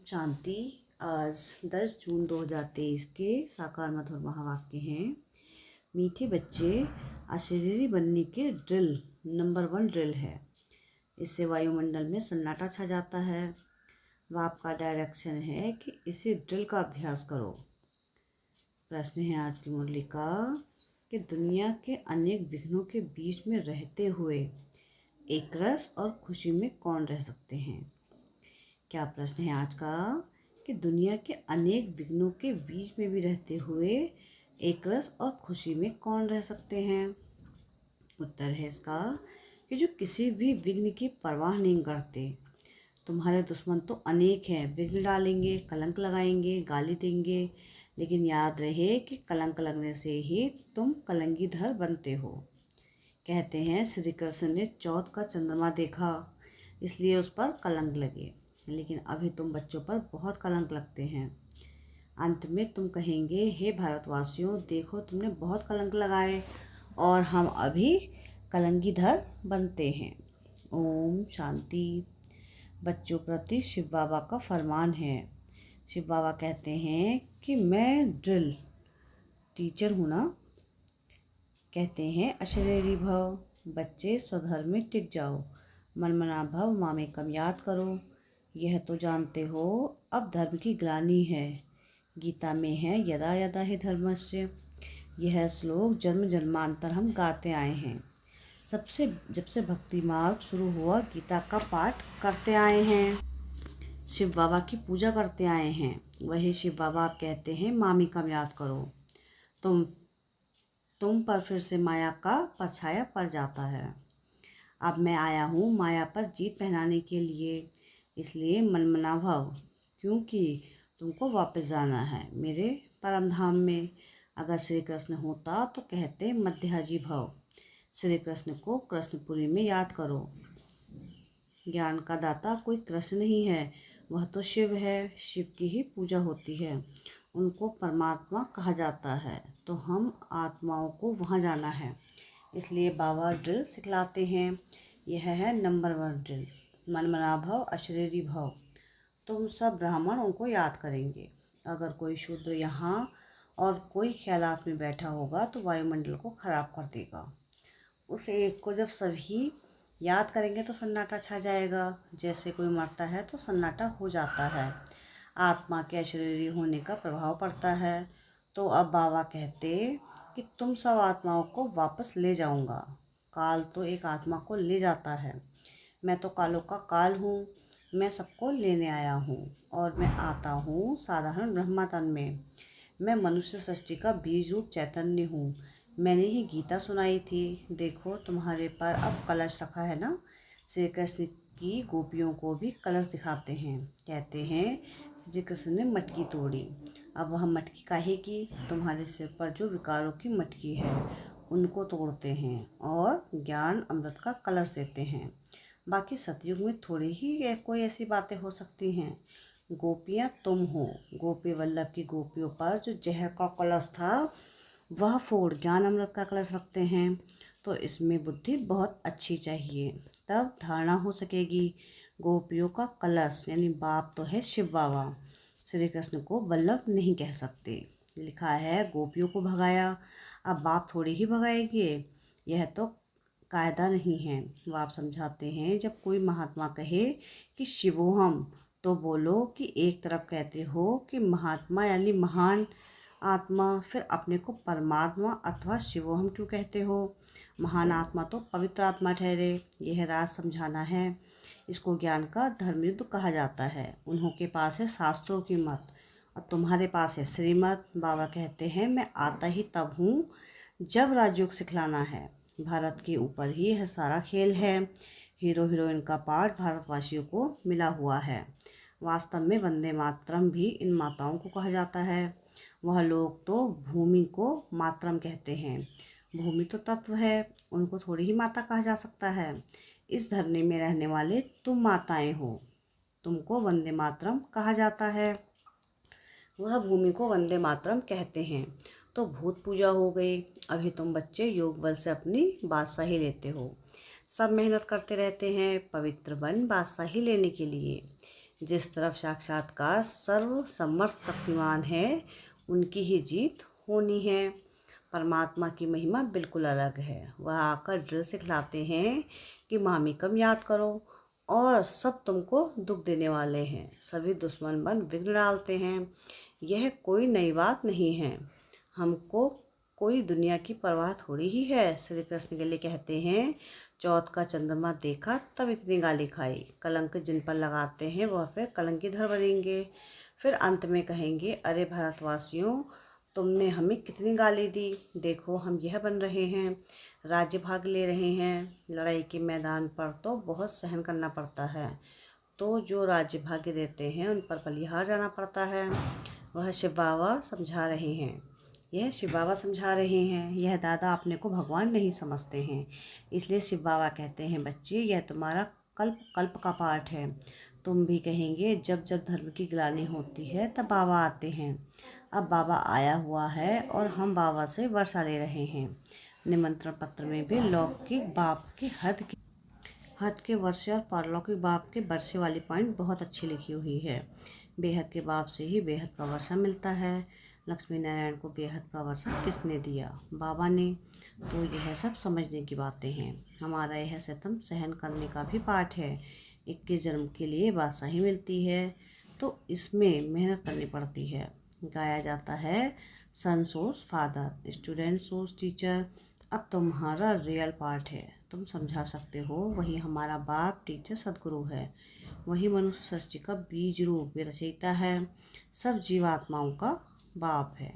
शांति। आज 10 जून 2023 के साकार मधुर महावाक्य हैं। मीठे बच्चे, अशरीरी बनने के ड्रिल नंबर 1 ड्रिल है। इससे वायुमंडल में सन्नाटा छा जाता है। वह आपका डायरेक्शन है कि इसे ड्रिल का अभ्यास करो। प्रश्न है आज की मुरली का कि दुनिया के अनेक विघ्नों के बीच में रहते हुए एक रस और खुशी में कौन रह सकते हैं। क्या प्रश्न है आज का कि दुनिया के अनेक विघ्नों के बीच में भी रहते हुए एक रस और खुशी में कौन रह सकते हैं। उत्तर है इसका कि जो किसी भी विघ्न की परवाह नहीं करते। तुम्हारे दुश्मन तो अनेक हैं, विघ्न डालेंगे, कलंक लगाएंगे, गाली देंगे, लेकिन याद रहे कि कलंक लगने से ही तुम कलंगीधर बनते हो। कहते हैं श्री कृष्ण ने चौथ का चंद्रमा देखा, इसलिए उस पर कलंक लगे, लेकिन अभी तुम बच्चों पर बहुत कलंक लगते हैं। अंत में तुम कहेंगे, हे भारतवासियों, देखो तुमने बहुत कलंक लगाए और हम अभी कलंगीधर बनते हैं। ओम शांति। बच्चों प्रति शिव बाबा का फरमान है। शिव बाबा कहते हैं कि मैं ड्रिल टीचर हूँ ना। कहते हैं अशरीरी भव, बच्चे स्वधर्म में टिक जाओ, मनमना भव, मामेकम याद करो। यह तो जानते हो अब धर्म की ग्लानि है। गीता में है यदा यदा हि धर्मस्य। यह श्लोक जन्म जन्मांतर हम गाते आए हैं। जब से भक्ति मार्ग शुरू हुआ गीता का पाठ करते आए हैं, शिव बाबा की पूजा करते आए हैं। वही शिव बाबा आप कहते हैं मामेकम याद करो। तुम पर फिर से माया का परछाया पड़ जाता है। अब मैं आया हूँ माया पर जीत पहनाने के लिए, इसलिए मनमना भव, क्योंकि तुमको वापस जाना है मेरे परम धाम में। अगर श्री कृष्ण होता तो कहते मध्यहाजी भव, श्री कृष्ण को कृष्णपुरी में याद करो। ज्ञान का दाता कोई कृष्ण नहीं है, वह तो शिव है। शिव की ही पूजा होती है, उनको परमात्मा कहा जाता है। तो हम आत्माओं को वहाँ जाना है, इसलिए बाबा ड्रिल सिखलाते हैं। यह है नंबर 1 ड्रिल, मनमना भव, अशरीरी भव। तुम सब ब्राह्मण उनको याद करेंगे। अगर कोई शूद्र यहाँ और कोई ख्यालात में बैठा होगा तो वायुमंडल को खराब कर देगा। उस एक को जब सभी याद करेंगे तो सन्नाटा छा जाएगा। जैसे कोई मरता है तो सन्नाटा हो जाता है, आत्मा के अशरीरी होने का प्रभाव पड़ता है। तो अब बाबा कहते कि तुम सब आत्माओं को वापस ले जाऊंगा। काल तो एक आत्मा को ले जाता है। मैं तो कालों का काल हूँ, मैं सबको लेने आया हूँ और मैं आता हूँ साधारण ब्रह्मतन में। मैं मनुष्य सृष्टि का बीज रूप चैतन्य हूँ। मैंने ही गीता सुनाई थी। देखो तुम्हारे पर अब कलश रखा है ना। श्री कृष्ण की गोपियों को भी कलश दिखाते हैं। कहते हैं श्री कृष्ण ने मटकी तोड़ी। अब वह मटकी काहे की? तुम्हारे सिर पर जो विकारों की मटकी है उनको तोड़ते हैं और ज्ञान अमृत का कलश देते हैं। बाकी सतयुग में थोड़ी ही कोई ऐसी बातें हो सकती हैं। गोपियाँ तुम हो। गोपी वल्लभ की गोपियों पर जो जहर का कलश था वह फोड़ ज्ञान अमृत का कलश रखते हैं। तो इसमें बुद्धि बहुत अच्छी चाहिए, तब धारणा हो सकेगी। गोपियों का कलश यानी बाप तो है शिव बाबा, श्री कृष्ण को वल्लभ नहीं कह सकते। लिखा है गोपियों को भगाया, अब बाप थोड़ी ही भगाएंगे, यह तो कायदा नहीं है। वो आप समझाते हैं जब कोई महात्मा कहे कि शिवोहम, तो बोलो कि एक तरफ कहते हो कि महात्मा यानी महान आत्मा, फिर अपने को परमात्मा अथवा शिवोहम क्यों कहते हो? महान आत्मा तो पवित्र आत्मा ठहरे। यह राज समझाना है। इसको ज्ञान का धर्मयुद्ध कहा जाता है। उन्हों के पास है शास्त्रों की मत और तुम्हारे पास है श्रीमत। बाबा कहते हैं मैं आता ही तब हूँ जब राजयोग सिखलाना है। भारत के ऊपर ही यह सारा खेल है। हीरो हीरोइन का पार्ट भारतवासियों को मिला हुआ है। वास्तव में वंदे मातरम भी इन माताओं को कहा जाता है। वह लोग तो भूमि को मातरम कहते हैं। भूमि तो तत्व है, उनको थोड़ी ही माता कहा जा सकता है। इस धरती में रहने वाले तुम माताएं हो, तुमको वंदे मातरम कहा जाता है। वह भूमि को वंदे मातरम कहते हैं। तो भूत पूजा हो गई। अभी तुम बच्चे योग बल से अपनी बादशाही लेते हो। सब मेहनत करते रहते हैं पवित्र बन बादशाही लेने के लिए। जिस तरफ साक्षात्कार सर्वसमर्थ शक्तिमान है, उनकी ही जीत होनी है। परमात्मा की महिमा बिल्कुल अलग है। वह आकर ड्रिल सिखलाते हैं कि मामी कम याद करो, और सब तुमको दुख देने वाले हैं। सभी दुश्मन बन विघ्न डालते हैं। यह कोई नई बात नहीं है। हमको कोई दुनिया की परवाह थोड़ी ही है। श्री कृष्ण के लिए कहते हैं, चौथ का चंद्रमा देखा तब इतनी गाली खाई। कलंक जिन पर लगाते हैं वह फिर कलंकीधर बनेंगे। फिर अंत में कहेंगे, अरे भारतवासियों, तुमने हमें कितनी गाली दी। देखो हम यह बन रहे हैं, राज्य भाग ले रहे हैं। लड़ाई के मैदान पर तो बहुत सहन करना पड़ता है, तो जो राज्य भाग्य देते हैं उन पर बलिहार जाना पड़ता है। वह शिव बाबा समझा रहे हैं। यह दादा अपने को भगवान नहीं समझते हैं। इसलिए शिव बाबा कहते हैं, बच्चे यह तुम्हारा कल्प कल्प का पाठ है। तुम भी कहेंगे, जब जब धर्म की ग्लानि होती है तब बाबा आते हैं। अब बाबा आया हुआ है और हम बाबा से वर्षा ले रहे हैं। निमंत्रण पत्र में भी लौकिक बाप के हद के वर्षे और पारलौकिक बाप के वर्षे वाली पॉइंट बहुत अच्छी लिखी हुई है। बेहद के बाप से ही बेहद का वर्षा मिलता है। लक्ष्मी नारायण को बेहद का वर्षा किसने दिया? बाबा ने। तो यह सब समझने की बातें हैं। हमारा यह सितम सहन करने का भी पाठ है। 21 जन्म के लिए बादशाही मिलती है, तो इसमें मेहनत करनी पड़ती है। गाया जाता है, son source father, student source teacher. अब तुम्हारा रियल पार्ट है। तुम समझा सकते हो। वही हमारा बाप टीचर सदगुरु है। वही मनुष्य सृष्टि का बीज रूप रचयिता है। सब जीवात्माओं का बाप है।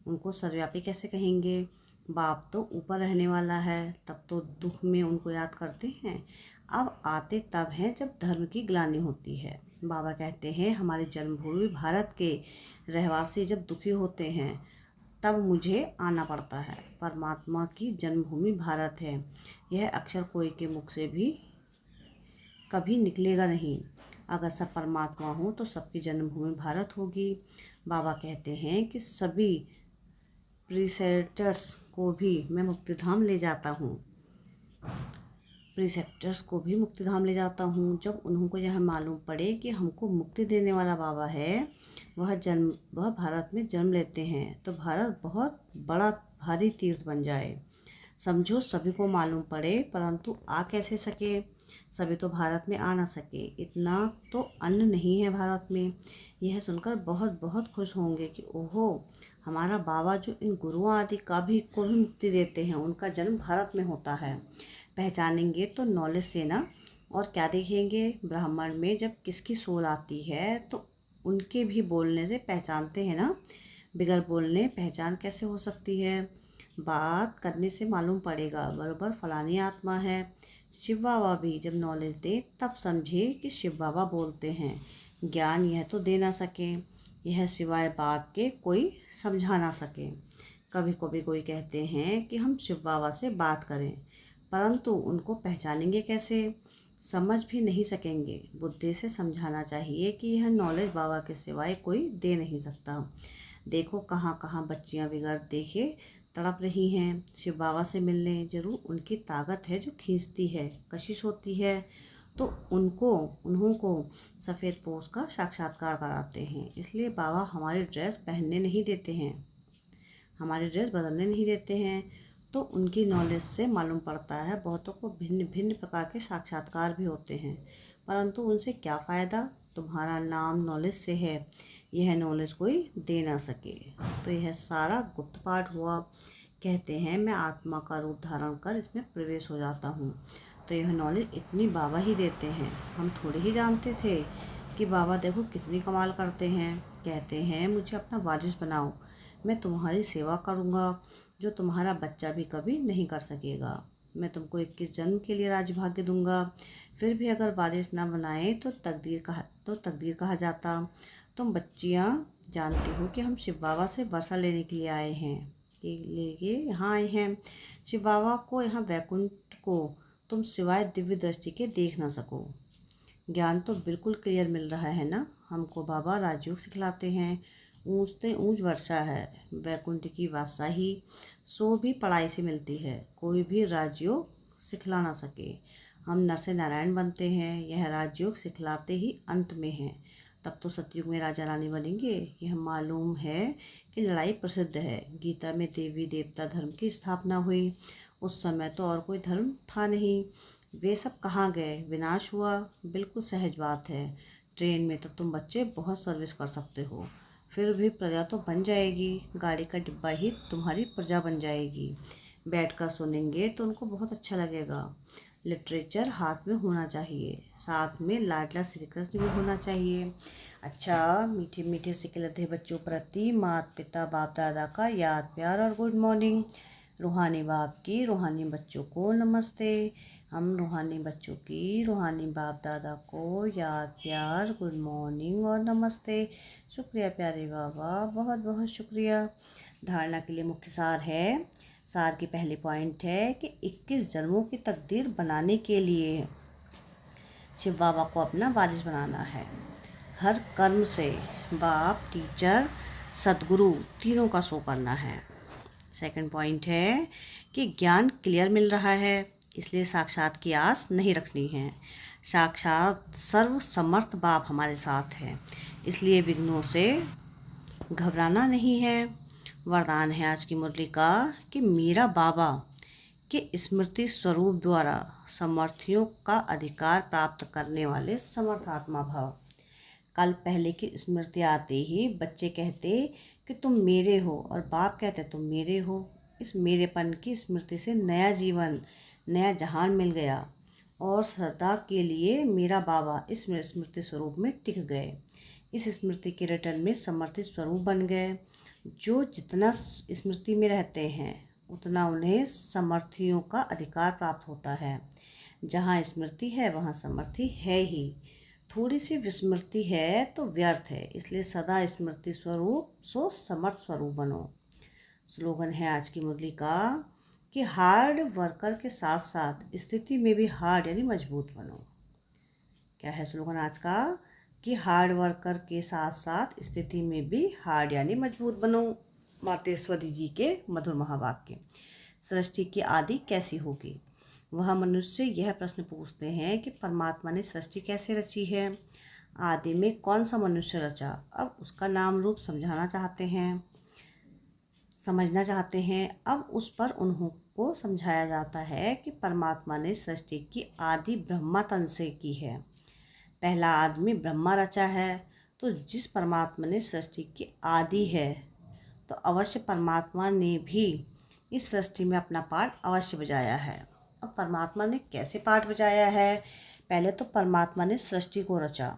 उनको सर्वव्यापी कैसे कहेंगे? बाप तो ऊपर रहने वाला है, तब तो दुख में उनको याद करते हैं। अब आते तब हैं जब धर्म की ग्लानि होती है। बाबा कहते हैं, हमारी जन्मभूमि भारत के रहवासी जब दुखी होते हैं तब मुझे आना पड़ता है। परमात्मा की जन्मभूमि भारत है। यह अक्षर कोई के मुख से भी कभी निकलेगा नहीं। अगर सब परमात्मा हो तो सबकी जन्मभूमि भारत होगी। बाबा कहते हैं कि सभी प्रीसेप्टर्स को भी मैं मुक्तिधाम ले जाता हूँ। जब उनको यह मालूम पड़े कि हमको मुक्ति देने वाला बाबा है, वह भारत में जन्म लेते हैं, तो भारत बहुत बड़ा भारी तीर्थ बन जाए। समझो, सभी को मालूम पड़े, परंतु आ कैसे सके? सभी तो भारत में आ ना सके। इतना तो अन्न नहीं है भारत में। यह सुनकर बहुत बहुत खुश होंगे कि ओहो, हमारा बाबा जो इन गुरुओं आदि को भी मुक्ति देते हैं, उनका जन्म भारत में होता है। पहचानेंगे तो नॉलेज से ना, और क्या देखेंगे? ब्राह्मण में जब किसकी सोल आती है तो उनके भी बोलने से पहचानते हैं ना। बिगर बोलने पहचान कैसे हो सकती है? बात करने से मालूम पड़ेगा बरोबर फलानी आत्मा है। शिव बाबा भी जब नॉलेज दे तब समझे कि शिव बाबा बोलते हैं। ज्ञान यह तो दे ना सके, यह सिवाय बाप के कोई समझा ना सके। कभी कभी कोई कहते हैं कि हम शिव बाबा से बात करें, परंतु उनको पहचानेंगे कैसे? समझ भी नहीं सकेंगे। बुद्धि से समझाना चाहिए कि यह नॉलेज बाबा के सिवाय कोई दे नहीं सकता। देखो कहाँ कहाँ बच्चियाँ बिगड़ देखे तड़प रही हैं शिव बाबा से मिलने। जरूर उनकी ताकत है जो खींचती है, कशिश होती है, तो उन्हों को सफ़ेद पोश का साक्षात्कार कराते हैं। इसलिए बाबा हमारी ड्रेस पहनने नहीं देते हैं, हमारी ड्रेस बदलने नहीं देते हैं। तो उनकी नॉलेज से मालूम पड़ता है। बहुतों को भिन्न भिन्न प्रकार के साक्षात्कार भी होते हैं, परंतु उनसे क्या फ़ायदा? तुम्हारा नाम नॉलेज से है, यह नॉलेज कोई दे ना सके। तो यह सारा गुप्त पाठ हुआ। कहते हैं, मैं आत्मा का रूप धारण कर इसमें प्रवेश हो जाता हूँ। तो यह नॉलेज इतनी बाबा ही देते हैं। हम थोड़े ही जानते थे कि बाबा देखो कितनी कमाल करते हैं। कहते हैं, मुझे अपना वारिस बनाओ, मैं तुम्हारी सेवा करूँगा, जो तुम्हारा बच्चा भी कभी नहीं कर सकेगा। मैं तुमको 21 जन्म के लिए राजभाग्य दूंगा। फिर भी अगर वारिस ना बनाए तो तकदीर कहा जाता। तुम बच्चियाँ जानती हो कि हम शिव बाबा से वर्षा लेने के लिए आए हैं। शिव बाबा को यहाँ वैकुंठ को तुम सिवाय दिव्य दृष्टि के देख ना सको। ज्ञान तो बिल्कुल क्लियर मिल रहा है ना। हमको बाबा राजयोग सिखलाते हैं। ऊँचते ऊँच वर्षा है, वैकुंठ की बादशाही सो भी पढ़ाई से मिलती है। कोई भी राजयोग सिखला ना सके। हम नर से नारायण बनते हैं, यह राजयोग सिखलाते ही अंत में है। तब तो सतयुग में राजा रानी बनेंगे। यह मालूम है कि लड़ाई प्रसिद्ध है। गीता में देवी देवता धर्म की स्थापना हुई। उस समय तो और कोई धर्म था नहीं। वे सब कहाँ गए? विनाश हुआ। बिल्कुल सहज बात है। ट्रेन में तो तुम बच्चे बहुत सर्विस कर सकते हो, फिर भी प्रजा तो बन जाएगी। गाड़ी का डिब्बा ही तुम्हारी प्रजा बन जाएगी। बैठकर सुनेंगे तो उनको बहुत अच्छा लगेगा। लिटरेचर हाथ में होना चाहिए, साथ में लाडला श्री कृष्ण भी होना चाहिए। अच्छा, मीठे मीठे से खिलते बच्चों प्रति माता पिता बाप दादा का याद प्यार और गुड मॉर्निंग। रूहानी बाप की रूहानी बच्चों को नमस्ते। हम रूहानी बच्चों की रूहानी बाप दादा को याद प्यार गुड मॉर्निंग और नमस्ते। शुक्रिया प्यारे बाबा, बहुत बहुत शुक्रिया। धारणा के लिए मुख्य सार है। सार की पहली पॉइंट है कि 21 जन्मों की तकदीर बनाने के लिए शिव बाबा को अपना वारिस बनाना है। हर कर्म से बाप, टीचर, सदगुरु तीनों का शो करना है। सेकंड पॉइंट है कि ज्ञान क्लियर मिल रहा है, इसलिए साक्षात की आस नहीं रखनी है। साक्षात सर्व समर्थ बाप हमारे साथ है, इसलिए विघ्नों से घबराना नहीं है। वरदान है आज की मुरली का कि मेरा बाबा के स्मृति स्वरूप द्वारा समर्थियों का अधिकार प्राप्त करने वाले समर्थात्मा भव। कल पहले की स्मृति आते ही बच्चे कहते कि तुम मेरे हो और बाप कहते तुम मेरे हो। इस मेरेपन की स्मृति से नया जीवन, नया जहान मिल गया और सदा के लिए मेरा बाबा इस स्मृति स्वरूप में टिक गए। इस स्मृति के रिटर्न में समर्थित स्वरूप बन गए। जो जितना स्मृति में रहते हैं उतना उन्हें समर्थियों का अधिकार प्राप्त होता है। जहाँ स्मृति है वहाँ समर्थी है ही। थोड़ी सी विस्मृति है तो व्यर्थ है, इसलिए सदा स्मृति स्वरूप सो समर्थ स्वरूप बनो। स्लोगन है आज की मुरली का कि हार्ड वर्कर के साथ साथ स्थिति में भी हार्ड यानी मजबूत बनो। क्या है स्लोगन आज का? कि हार्ड वर्कर के साथ साथ स्थिति में भी हार्ड यानी मजबूत बनो। मातेश्वरी जी के मधुर महावाक्य। सृष्टि की आदि कैसी होगी? वह मनुष्य यह प्रश्न पूछते हैं कि परमात्मा ने सृष्टि कैसे रची है, आदि में कौन सा मनुष्य रचा। अब उसका नाम रूप समझना चाहते हैं। अब उस पर उनको समझाया जाता है कि परमात्मा ने सृष्टि की आदि ब्रह्मा तन से की है। पहला आदमी ब्रह्मा रचा है, तो जिस परमात्मा ने सृष्टि की आदि है तो अवश्य परमात्मा ने भी इस सृष्टि में अपना पार्ट अवश्य बजाया है। अब परमात्मा ने कैसे पार्ट बजाया है? पहले तो परमात्मा ने सृष्टि को रचा,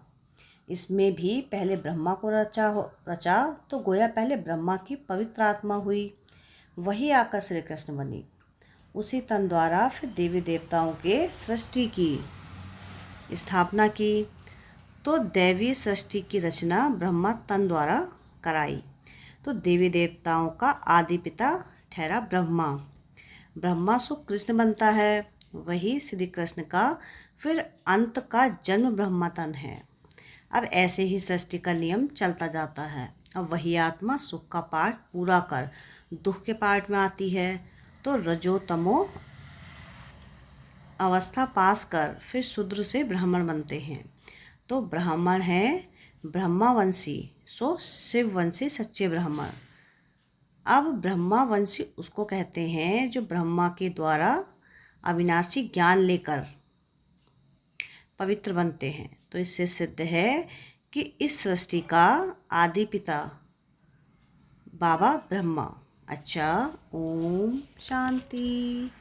इसमें भी पहले ब्रह्मा को रचा तो गोया पहले ब्रह्मा की पवित्र आत्मा हुई, वही आकर श्री कृष्ण बनी। उसी तन द्वारा फिर देवी देवताओं के सृष्टि की स्थापना की, तो दैवी सृष्टि की रचना ब्रह्मा तन द्वारा कराई, तो देवी देवताओं का आदि पिता ठहरा ब्रह्मा। ब्रह्मा सो कृष्ण बनता है, वही श्री कृष्ण का फिर अंत का जन्म ब्रह्मा तन है। अब ऐसे ही सृष्टि का नियम चलता जाता है। अब वही आत्मा सुख का पाठ पूरा कर दुख के पाठ में आती है, तो रजोतमो अवस्था पास कर फिर शूद्र से ब्राह्मण बनते हैं। तो ब्राह्मण है ब्रह्मावंशी, सो शिववंशी सच्चे ब्राह्मण। अब ब्रह्मावंशी उसको कहते हैं जो ब्रह्मा के द्वारा अविनाशी ज्ञान लेकर पवित्र बनते हैं। तो इससे सिद्ध है कि इस सृष्टि का आदि पिता बाबा ब्रह्मा। अच्छा, ओम शांति।